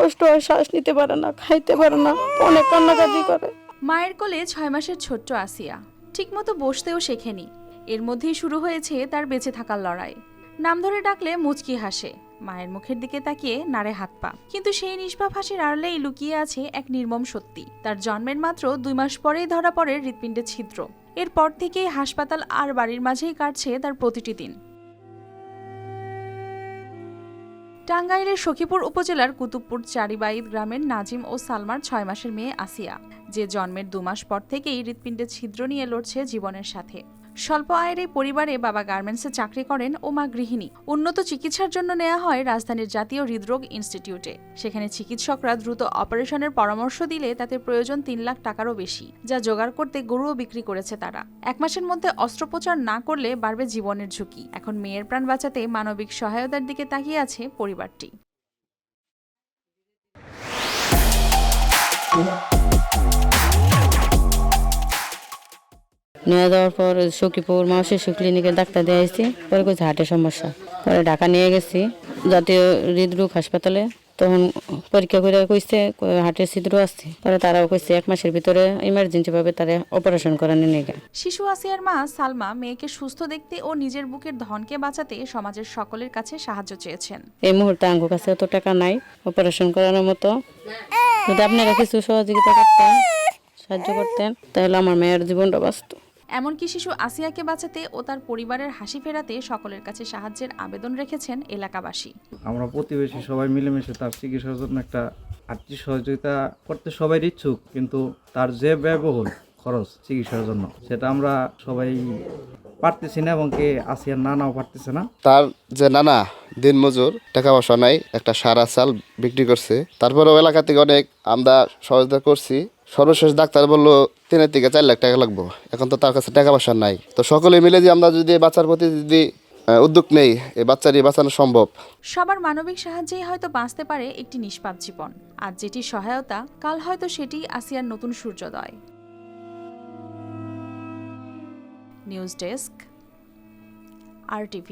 কষ্ট হয়, শ্বাস নিতে পারে না, খাইতে পারে না, অনেক কান্নাকাটি করে। মায়ের কোলে 6 মাসের ছোট্ট আসিয়া ঠিকমতো বসতেও শেখেনি। এর মধ্যেই শুরু হয়েছে তার বেঁচে থাকার লড়াই। নাম ধরে ডাকলে মুচকি হাসে, মায়ের মুখের দিকে তাকিয়ে নাড়ে হাত পা। কিন্তু সেই নিষ্পাপ হাসির আড়ালেই লুকিয়ে আছে এক নির্মম সত্যি। তার জন্মের মাত্র 2 মাস পরেই ধরা পড়ে হৃৎপিণ্ডে ছিদ্র। এরপর থেকেই হাসপাতাল আর বাড়ির মাঝেই কাটছে তার প্রতিটি দিন। টাঙ্গাইলের সখীপুর উপজেলার কুতুবপুর চারিবাইদ গ্রামের নাজিম ও সালমার 6 মাসের মেয়ে আসিয়া, যে জন্মের 2 মাস পর থেকেই হৃৎপিণ্ডে ছিদ্র নিয়ে লড়ছে জীবনের সাথে। স্বল্প আয়ের এই পরিবারে বাবা গার্মেন্টসে চাকরি করেন ও মা গৃহিণী। উন্নত চিকিৎসার জন্য নেওয়া হয় রাজধানীর জাতীয় হৃদরোগ ইনস্টিটিউটে। সেখানে চিকিৎসকরা দ্রুত অপারেশনের পরামর্শ দিলে তাতে প্রয়োজন 3 লাখ টাকারও বেশি, যা জোগাড় করতে গরুও বিক্রি করেছে তারা। 1 মাসের মধ্যে অস্ত্রোপচার না করলে বাড়বে জীবনের ঝুঁকি। এখন মেয়ের প্রাণ বাঁচাতে মানবিক সহায়তার দিকে তাকিয়ে আছে পরিবারটি। নিয়ে যাওয়ার পর সখীপুর মা শিশু ক্লিনিকে ডাক্তার দিয়ে আসছি, পরে কিছু হার্টের সমস্যা, পরে ঢাকা নিয়ে গেছি জাতীয় হৃদরোগ হাসপাতালে। তখন পরীক্ষা করে কইছে হার্টের ছিদ্র আসছে। পরে তারাও কইছে 1 মাসের ভিতরে ইমার্জেন্সি ভাবে তারা অপারেশন করানো নিয়ে গেছে। শিশু আসিয়ার মা সালমা মেয়েকে সুস্থ দেখতে ও নিজের বুকের ধনকে বাঁচাতে সমাজের সকলের কাছে সাহায্য চেয়েছেন। এই মুহূর্তে আঙ্গুর কাছে অত টাকা নাই অপারেশন করানোর মতো। যদি আপনারা কিছু সহযোগিতা করতেন, সাহায্য করতেন, তাহলে আমার মেয়ের জীবনটা বাঁচত। এমনকি শিশু আসিয়াকে বাঁচাতে ও তার পরিবারের হাসি ফেরাতে সকলের কাছে সাহায্যের আবেদন রেখেছেন এলাকাবাসী। আমরা প্রতিবেশী সবাই মিলেমিশে তার চিকিৎসার জন্য একটা আর্থিক সহযোগিতা করতে সবাই ইচ্ছুক, কিন্তু তার যে ব্যয়বহুল খরচ চিকিৎসার জন্য সেটা আমরা সবাই পারতেছি না, এবং কে আসিয়ার নানাও পারতেছে না। তার যে নানা দিনমজুর, টাকা পয়সা নাই, একটা সারা চাল বিক্রি করছে। তারপরেও এলাকা থেকে অনেক আমরা সহযোগিতা করছি। সর্বশেষ ডাক্তার বললো 3 থেকে 4 লাখ টাকা লাগবে। এখন তো তার কাছে টাকা পয়সা নাই। তো সকলে মিলে যে আমরা যদি বাচ্চার প্রতি যদি উদ্যোগ নেই, এই বাচ্চারই বাঁচানো সম্ভব। সবার মানবিক সাহায্যেই হয়তো বাঁচতে পারে একটি নিষ্পাপ জীবন। আর যেটি সহায়তা, কাল হয়তো সেটি আসিয়ার নতুন সূর্যোদয়। News desk, RTV।